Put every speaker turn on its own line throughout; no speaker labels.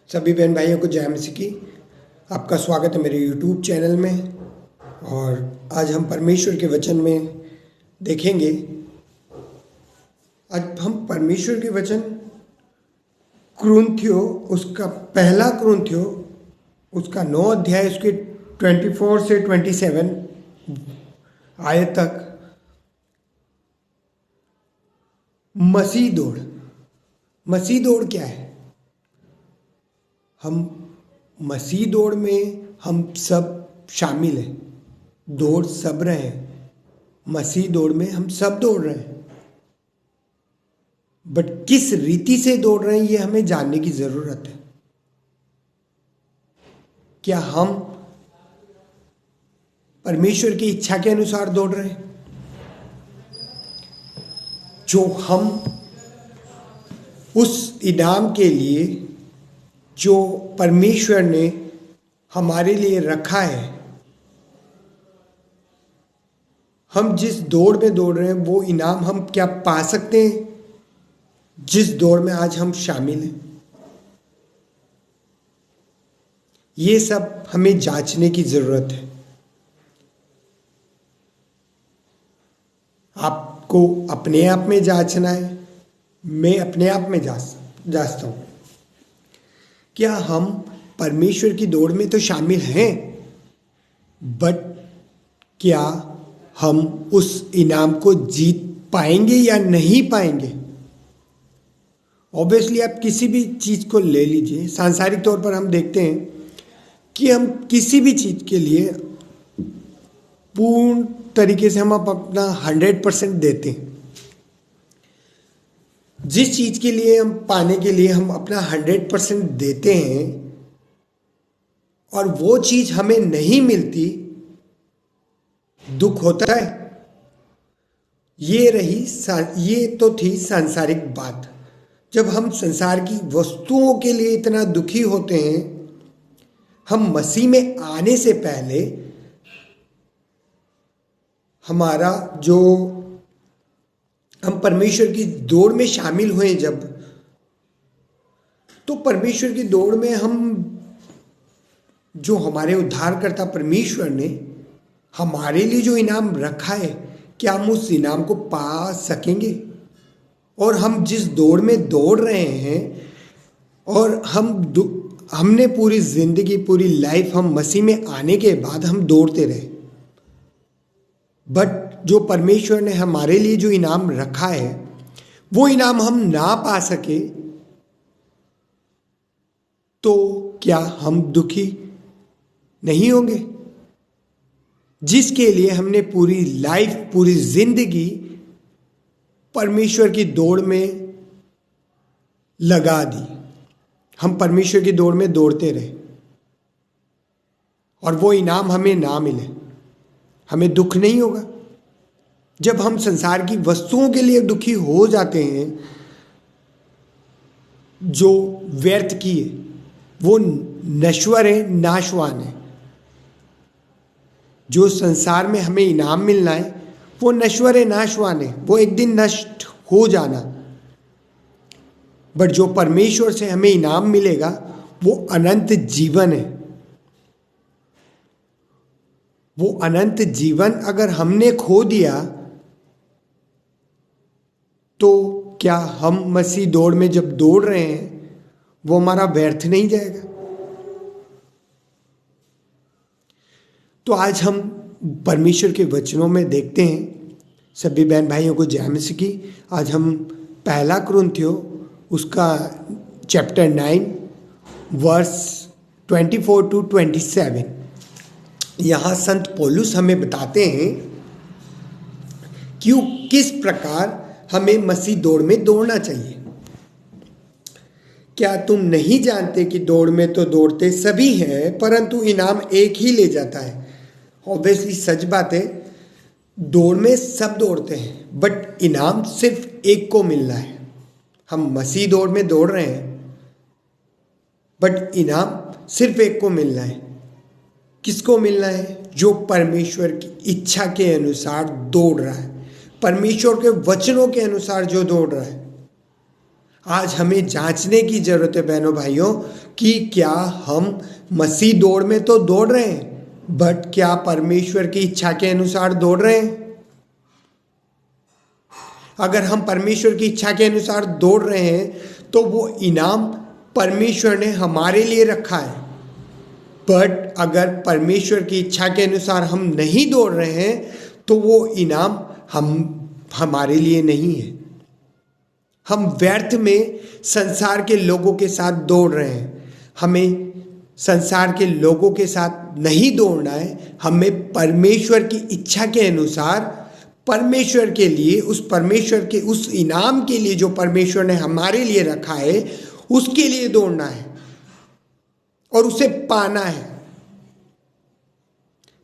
सभी बहन भाइयों को जय मसीह की। आपका स्वागत है मेरे YouTube चैनल में। और आज हम परमेश्वर के वचन में देखेंगे। आज हम परमेश्वर के वचन कुरिन्थियों उसका पहला कुरिन्थियों उसका 9 अध्याय उसके 24 से 27 आयत तक मसीह दौड़ क्या है। हम मसीह दौड़ में हम सब शामिल हैं, दौड़ सब रहे हैं। मसीह दौड़ में हम सब दौड़ रहे हैं, बट किस रीति से दौड़ रहे हैं ये हमें जानने की जरूरत है। क्या हम परमेश्वर की इच्छा के अनुसार दौड़ रहे हैं? जो हम उस इनाम के लिए जो परमेश्वर ने हमारे लिए रखा है, हम जिस दौड़ में दौड़ रहे हैं वो इनाम हम क्या पा सकते हैं जिस दौड़ में आज हम शामिल हैं? ये सब हमें जांचने की जरूरत है। आपको अपने आप में जांचना है, मैं अपने आप में जांचता हूं। क्या हम परमेश्वर की दौड़ में तो शामिल हैं, बट क्या हम उस इनाम को जीत पाएंगे या नहीं पाएंगे? ऑब्वियसली आप किसी भी चीज को ले लीजिए, सांसारिक तौर पर हम देखते हैं कि हम किसी भी चीज के लिए पूर्ण तरीके से हम अपना 100% देते हैं। जिस चीज के लिए हम पाने के लिए हम अपना 100% देते हैं और वो चीज हमें नहीं मिलती, दुख होता है। ये तो थी सांसारिक बात। जब हम संसार की वस्तुओं के लिए इतना दुखी होते हैं, हम मसीह में आने से पहले हमारा जो हम परमेश्वर की दौड़ में शामिल हुए जब, तो परमेश्वर की दौड़ में हम जो हमारे उद्धारकर्ता परमेश्वर ने हमारे लिए जो इनाम रखा है, क्या हम उस इनाम को पा सकेंगे? और हम जिस दौड़ में दौड़ रहे हैं और हमने पूरी जिंदगी पूरी लाइफ हम मसीह में आने के बाद हम दौड़ते रहे, बट जो परमेश्वर ने हमारे लिए जो इनाम रखा है वो इनाम हम ना पा सके तो क्या हम दुखी नहीं होंगे? जिसके लिए हमने पूरी लाइफ पूरी जिंदगी परमेश्वर की दौड़ में लगा दी, हम परमेश्वर की दौड़ में दौड़ते रहे और वो इनाम हमें ना मिले, हमें दुख नहीं होगा? जब हम संसार की वस्तुओं के लिए दुखी हो जाते हैं जो व्यर्थ की है, वो नश्वर है, नाशवान है। जो संसार में हमें इनाम मिलना है वो नश्वर है, नाशवान है, वो एक दिन नष्ट हो जाना। बट जो परमेश्वर से हमें इनाम मिलेगा वो अनंत जीवन है। वो अनंत जीवन अगर हमने खो दिया तो क्या हम मसीह दौड़ में जब दौड़ रहे हैं वो हमारा व्यर्थ नहीं जाएगा? तो आज हम परमेश्वर के वचनों में देखते हैं। सभी बहन भाइयों को जय मसीह की। आज हम पहला कुरिन्थियों उसका चैप्टर 9 वर्स 24 to 27 यहाँ संत पौलुस हमें बताते हैं कि किस प्रकार हमें मसीह दौड़ में दौड़ना चाहिए। क्या तुम नहीं जानते कि दौड़ में तो दौड़ते सभी हैं, परंतु इनाम एक ही ले जाता है? ऑब्वियसली सच बात है, दौड़ में सब दौड़ते हैं, बट इनाम सिर्फ एक को मिलना है। हम मसीह दौड़ में दौड़ रहे हैं, बट इनाम सिर्फ एक को मिलना है। किसको मिलना है? जो परमेश्वर की इच्छा के अनुसार दौड़ रहा है, परमेश्वर के वचनों के अनुसार जो दौड़ रहा है। आज हमें जांचने की जरूरत है बहनों भाइयों कि क्या हम मसीह दौड़ में तो दौड़ रहे हैं, बट क्या परमेश्वर की इच्छा के अनुसार दौड़ रहे हैं? अगर हम परमेश्वर की इच्छा के अनुसार दौड़ रहे हैं तो वो इनाम परमेश्वर ने हमारे लिए रखा है। बट अगर परमेश्वर की इच्छा के अनुसार हम नहीं दौड़ रहे हैं तो वो इनाम हमारे लिए नहीं है। हम व्यर्थ में संसार के लोगों के साथ दौड़ रहे हैं। हमें संसार के लोगों के साथ नहीं दौड़ना है। हमें परमेश्वर की इच्छा के अनुसार, परमेश्वर के लिए, उस परमेश्वर के उस इनाम के लिए जो परमेश्वर ने हमारे लिए रखा है, उसके लिए दौड़ना है और उसे पाना है।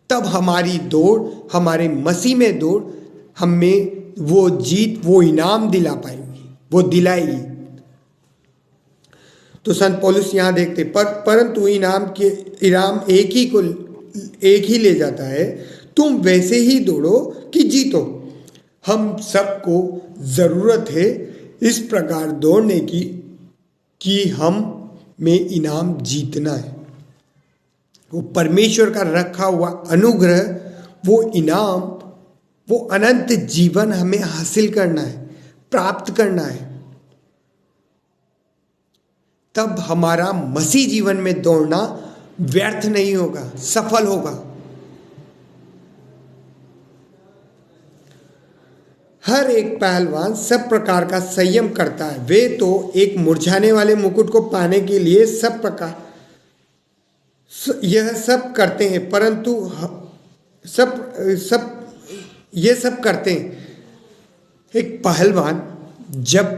तब हमारी दौड़, हमारे मसीह में दौड़ हमें वो जीत, वो इनाम दिला पाएगी, वो दिलाएगी। तो संत पौलुस यहां देखते, परंतु इनाम एक ही ले जाता है। तुम वैसे ही दौड़ो कि जीतो। हम सबको जरूरत है इस प्रकार दौड़ने की कि हम में इनाम जीतना है। वो परमेश्वर का रखा हुआ अनुग्रह, वो इनाम, वो अनंत जीवन हमें हासिल करना है, प्राप्त करना है। तब हमारा मसीह जीवन में दौड़ना व्यर्थ नहीं होगा, सफल होगा। हर एक पहलवान सब प्रकार का संयम करता है। वे तो एक मुरझाने वाले मुकुट को पाने के लिए यह सब करते हैं, परंतु ये सब करते हैं। एक पहलवान जब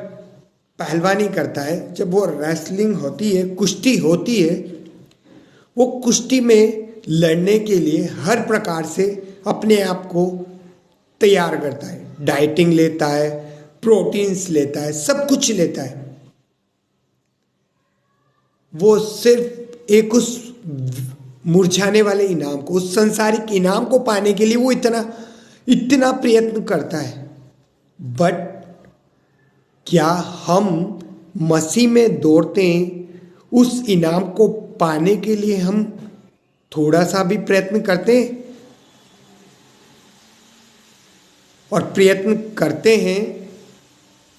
पहलवानी करता है, जब वो रेसलिंग होती है, कुश्ती होती है, वो कुश्ती में लड़ने के लिए हर प्रकार से अपने आप को तैयार करता है। डाइटिंग लेता है, प्रोटीन्स लेता है, सब कुछ लेता है। वो सिर्फ एक उस मुरझाने वाले इनाम को, उस संसारिक इनाम को पाने के लिए वो इतना प्रयत्न करता है। बट क्या हम मसीह में दौड़ते हैं? उस इनाम को पाने के लिए हम थोड़ा सा भी प्रयत्न करते हैं? और प्रयत्न करते हैं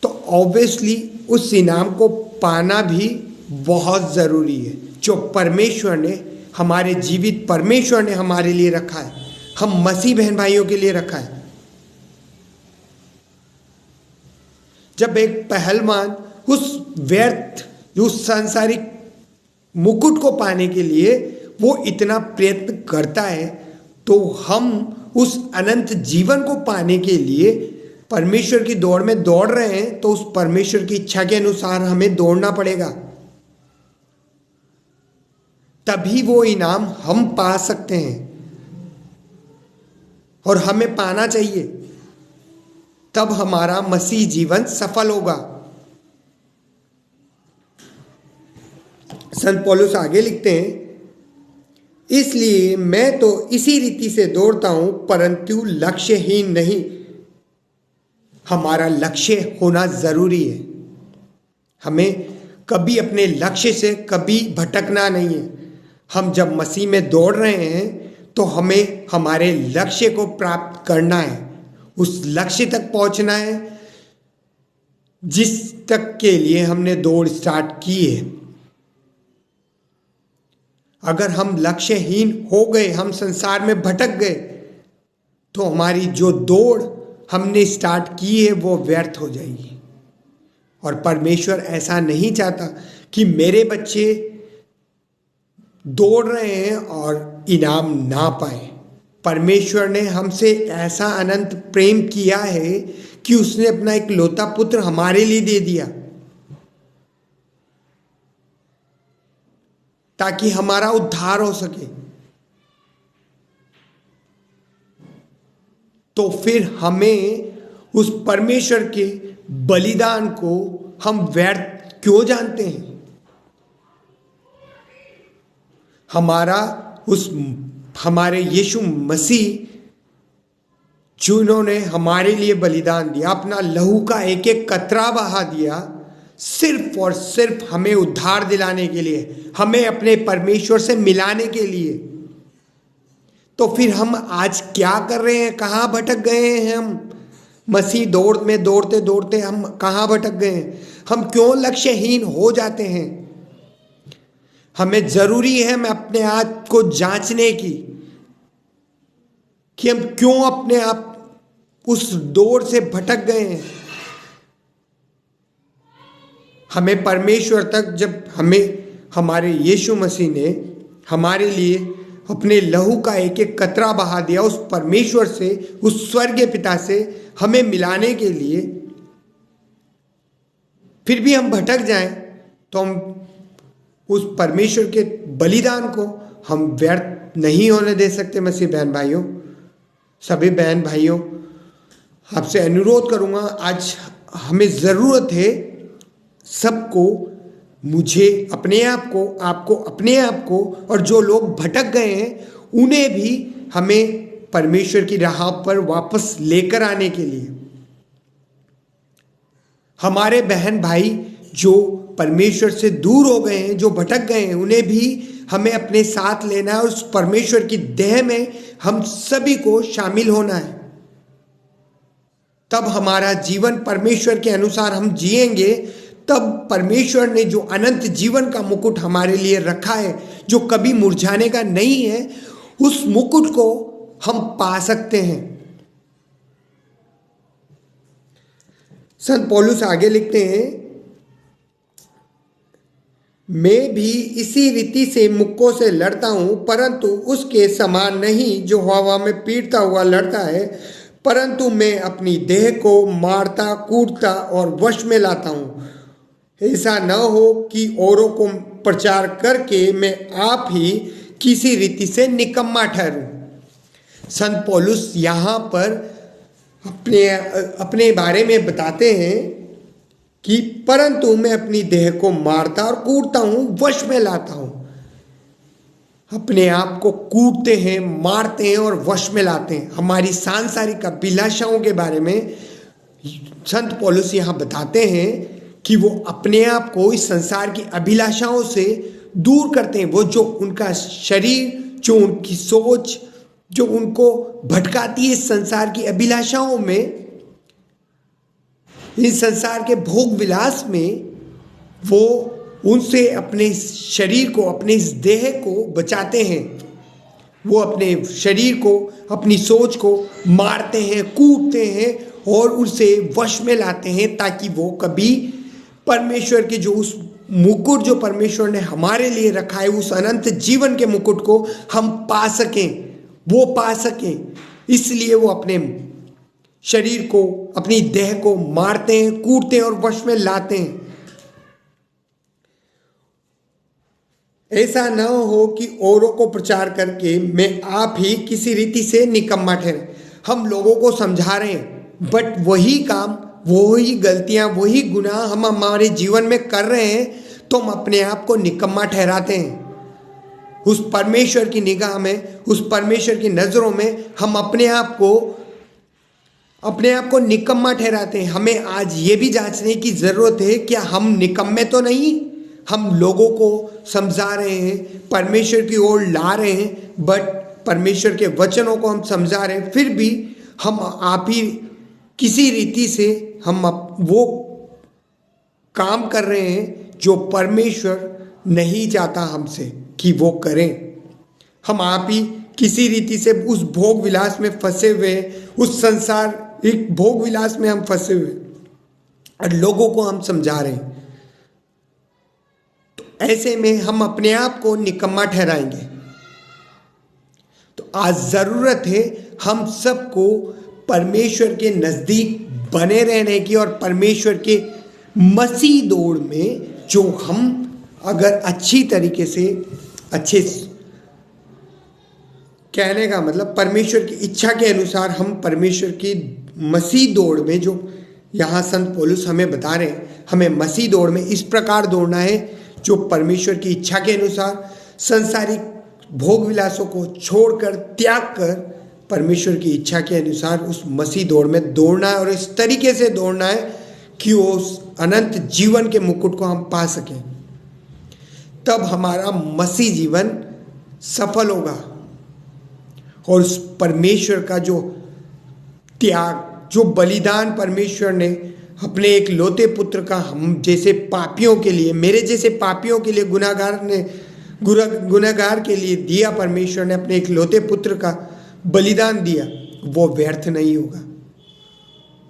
तो ऑब्वियसली उस इनाम को पाना भी बहुत ज़रूरी है, जो परमेश्वर ने, हमारे जीवित परमेश्वर ने हमारे लिए रखा है, हम मसीह बहन भाइयों के लिए रखा है। जब एक पहलवान उस व्यर्थ, उस सांसारिक मुकुट को पाने के लिए वो इतना प्रयत्न करता है, तो हम उस अनंत जीवन को पाने के लिए परमेश्वर की दौड़ में दौड़ रहे हैं, तो उस परमेश्वर की इच्छा के अनुसार हमें दौड़ना पड़ेगा। तभी वो इनाम हम पा सकते हैं और हमें पाना चाहिए। तब हमारा मसीह जीवन सफल होगा। संत पौलुस आगे लिखते हैं, इसलिए मैं तो इसी रीति से दौड़ता हूं, परंतु लक्ष्यहीन नहीं। हमारा लक्ष्य होना जरूरी है। हमें कभी अपने लक्ष्य से कभी भटकना नहीं है। हम जब मसीह में दौड़ रहे हैं तो हमें हमारे लक्ष्य को प्राप्त करना है, उस लक्ष्य तक पहुंचना है जिस तक के लिए हमने दौड़ स्टार्ट की है। अगर हम लक्ष्यहीन हो गए, हम संसार में भटक गए, तो हमारी जो दौड़ हमने स्टार्ट की है वो व्यर्थ हो जाएगी। और परमेश्वर ऐसा नहीं चाहता कि मेरे बच्चे दौड़ रहे हैं और इनाम ना पाए। परमेश्वर ने हमसे ऐसा अनंत प्रेम किया है कि उसने अपना एक लौता पुत्र हमारे लिए दे दिया, ताकि हमारा उद्धार हो सके। तो फिर हमें उस परमेश्वर के बलिदान को हम व्यर्थ क्यों जानते हैं? हमारे यीशु मसीह जिन्होंने हमारे लिए बलिदान दिया, अपना लहू का एक एक कतरा बहा दिया, सिर्फ और सिर्फ हमें उद्धार दिलाने के लिए, हमें अपने परमेश्वर से मिलाने के लिए। तो फिर हम आज क्या कर रहे हैं? कहाँ भटक गए हैं हम? मसीह दौड़ में दौड़ते दौड़ते हम कहाँ भटक गए हैं? हम क्यों लक्ष्यहीन हो जाते हैं? हमें जरूरी है मैं अपने आप को जांचने की कि हम क्यों अपने आप उस दौड़ से भटक गए हैं। हमें परमेश्वर तक, जब हमें हमारे यीशु मसीह ने हमारे लिए अपने लहू का एक एक कतरा बहा दिया, उस परमेश्वर से, उस स्वर्गीय पिता से हमें मिलाने के लिए, फिर भी हम भटक जाएं तो हम उस परमेश्वर के बलिदान को हम व्यर्थ नहीं होने दे सकते। मसीह बहन भाइयों, सभी बहन भाइयों, आपसे अनुरोध करूंगा, आज हमें ज़रूरत है सबको, मुझे अपने आप को, आपको अपने आप को, और जो लोग भटक गए हैं उन्हें भी हमें परमेश्वर की राह पर वापस लेकर आने के लिए, हमारे बहन भाई जो परमेश्वर से दूर हो गए हैं, जो भटक गए हैं, उन्हें भी हमें अपने साथ लेना है और उस परमेश्वर की देह में हम सभी को शामिल होना है। तब हमारा जीवन परमेश्वर के अनुसार हम जिएंगे। तब परमेश्वर ने जो अनंत जीवन का मुकुट हमारे लिए रखा है, जो कभी मुरझाने का नहीं है, उस मुकुट को हम पा सकते हैं। संत पौलुस आगे लिखते हैं, मैं भी इसी रीति से मुक्कों से लड़ता हूं, परंतु उसके समान नहीं जो हवा में पीटता हुआ लड़ता है, परंतु मैं अपनी देह को मारता, कूटता और वश में लाता हूं। ऐसा न हो कि औरों को प्रचार करके मैं आप ही किसी रीति से निकम्मा ठहरूं। संत पौलुस यहाँ पर अपने बारे में बताते हैं कि परंतु मैं अपनी देह को मारता और कूटता हूं, वश में लाता हूं। अपने आप को कूटते हैं, मारते हैं और वश में लाते हैं। हमारी सांसारिक अभिलाषाओं के बारे में संत पौलुस यहाँ बताते हैं कि वो अपने आप को इस संसार की अभिलाषाओं से दूर करते हैं। वो जो उनका शरीर, जो उनकी सोच, जो उनको भटकाती है इस संसार की अभिलाषाओं में, इस संसार के भोग विलास में, वो उनसे अपने शरीर को, अपने इस देह को बचाते हैं। वो अपने शरीर को, अपनी सोच को मारते हैं, कूटते हैं और उसे वश में लाते हैं, ताकि वो कभी परमेश्वर के जो उस मुकुट जो परमेश्वर ने हमारे लिए रखा है, उस अनंत जीवन के मुकुट को हम पा सकें, वो पा सकें। इसलिए वो अपने शरीर को, अपनी देह को मारते हैं, कूटते हैं और वश में लाते हैं। ऐसा न हो कि औरों को प्रचार करके मैं आप ही किसी रीति से निकम्मा ठहरे। हम लोगों को समझा रहे हैं, बट वही काम, वही गलतियां, वही गुनाह हम हमारे जीवन में कर रहे हैं, तो हम अपने आप को निकम्मा ठहराते हैं। उस परमेश्वर की निगाह में, उस परमेश्वर की नज़रों में हम अपने आप को निकम्मा ठहराते हैं। हमें आज ये भी जांचने की ज़रूरत है, क्या हम निकम्मे तो नहीं? हम लोगों को समझा रहे हैं, परमेश्वर की ओर ला रहे हैं, बट परमेश्वर के वचनों को हम समझा रहे हैं, फिर भी हम आप ही किसी रीति से हम वो काम कर रहे हैं जो परमेश्वर नहीं चाहता हमसे कि वो करें। हम आप ही किसी रीति से उस भोग विलास में फंसे हुए हैं, उस संसार एक भोग विलास में हम फंसे हुए और लोगों को हम समझा रहे हैं। तो ऐसे में हम अपने आप को निकम्मा ठहराएंगे। तो आज ज़रूरत है हम सबको परमेश्वर के नज़दीक बने रहने की, और परमेश्वर के मसीह दौड़ में जो हम अगर अच्छी तरीके से, अच्छे कहने का मतलब परमेश्वर की इच्छा के अनुसार हम परमेश्वर की मसीह दौड़ में, जो यहाँ संत पौलुस हमें बता रहे हैं, हमें मसीह दौड़ में इस प्रकार दौड़ना है जो परमेश्वर की इच्छा के अनुसार, संसारिक भोग विलासों को छोड़कर, त्याग कर परमेश्वर की इच्छा के अनुसार उस मसीह दौड़ में दौड़ना है। और इस तरीके से दौड़ना है कि वो अनंत जीवन के मुकुट को हम पा सकें, तब हमारा मसीह जीवन सफल होगा। और उस परमेश्वर का जो त्याग, जो बलिदान परमेश्वर ने अपने एक लौते पुत्र का हम जैसे पापियों के लिए, मेरे जैसे पापियों के लिए, गुनहगार के लिए दिया, परमेश्वर ने अपने एक लौते पुत्र का बलिदान दिया, वो व्यर्थ नहीं होगा।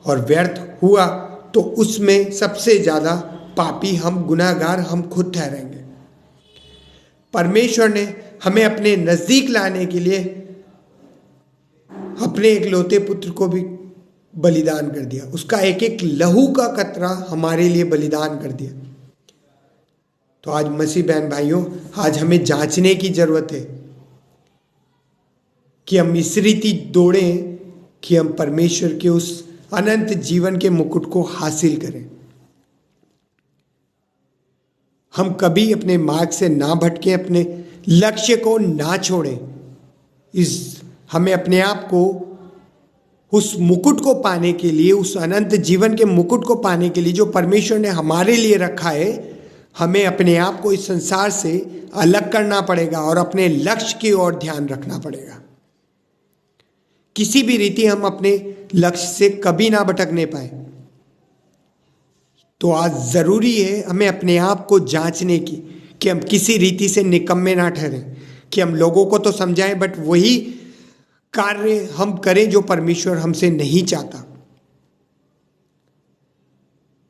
और व्यर्थ हुआ तो उसमें सबसे ज़्यादा पापी हम, गुनहगार हम खुद ठहरेंगे। परमेश्वर ने हमें अपने नज़दीक लाने के लिए अपने एक लौते पुत्र को भी बलिदान कर दिया, उसका एक एक लहू का कतरा हमारे लिए बलिदान कर दिया। तो आज मसीह बहन भाइयों, आज हमें जांचने की जरूरत है कि हम इस रीति दौड़ें कि हम परमेश्वर के उस अनंत जीवन के मुकुट को हासिल करें। हम कभी अपने मार्ग से ना भटकें, अपने लक्ष्य को ना छोड़ें। हमें अपने आप को उस मुकुट को पाने के लिए, उस अनंत जीवन के मुकुट को पाने के लिए जो परमेश्वर ने हमारे लिए रखा है, हमें अपने आप को इस संसार से अलग करना पड़ेगा और अपने लक्ष्य की ओर ध्यान रखना पड़ेगा। किसी भी रीति हम अपने लक्ष्य से कभी ना भटकने पाए। तो आज जरूरी है हमें अपने आप को जांचने की कि हम किसी रीति से निकम्मे ना ठहरें, कि हम लोगों को तो समझाएं बट वही कार्य हम करें जो परमेश्वर हमसे नहीं चाहता।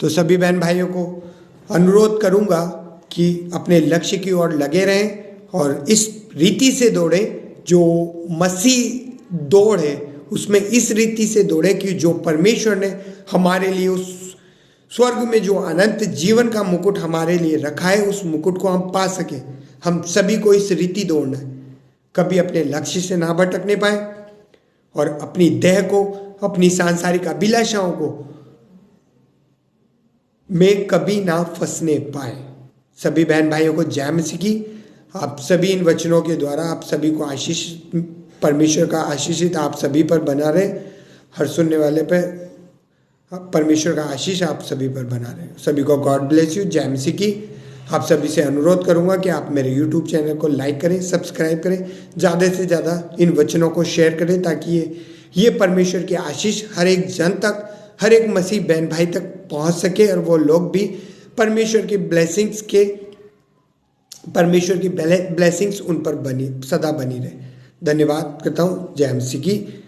तो सभी बहन भाइयों को अनुरोध करूंगा कि अपने लक्ष्य की ओर लगे रहें और इस रीति से दौड़ें जो मसीह दौड़ है, उसमें इस रीति से दौड़े कि जो परमेश्वर ने हमारे लिए उस स्वर्ग में जो अनंत जीवन का मुकुट हमारे लिए रखा है, उस मुकुट को हम पा सके। हम सभी को इस रीति दौड़ना है, कभी अपने लक्ष्य से ना भटकने पाए और अपनी देह को, अपनी सांसारिक अभिलाषाओं को में कभी ना फंसने पाए। सभी बहन भाइयों को जय मसीह की। आप सभी इन वचनों के द्वारा आप सभी को आशीष, परमेश्वर का आशीषित आप सभी पर बना रहे। हर सुनने वाले पे परमेश्वर का आशीष आप सभी पर बना रहे। सभी को गॉड ब्लेस यू। जय मसीह की। आप सभी से अनुरोध करूंगा कि आप मेरे YouTube चैनल को लाइक करें, सब्सक्राइब करें, ज़्यादा से ज़्यादा इन वचनों को शेयर करें ताकि ये परमेश्वर की आशीष हर एक जन तक, हर एक मसीह बहन भाई तक पहुंच सके और वो लोग भी परमेश्वर की ब्लेसिंग्स उन पर सदा बनी रहे। धन्यवाद करता हूँ। जय मसीह की।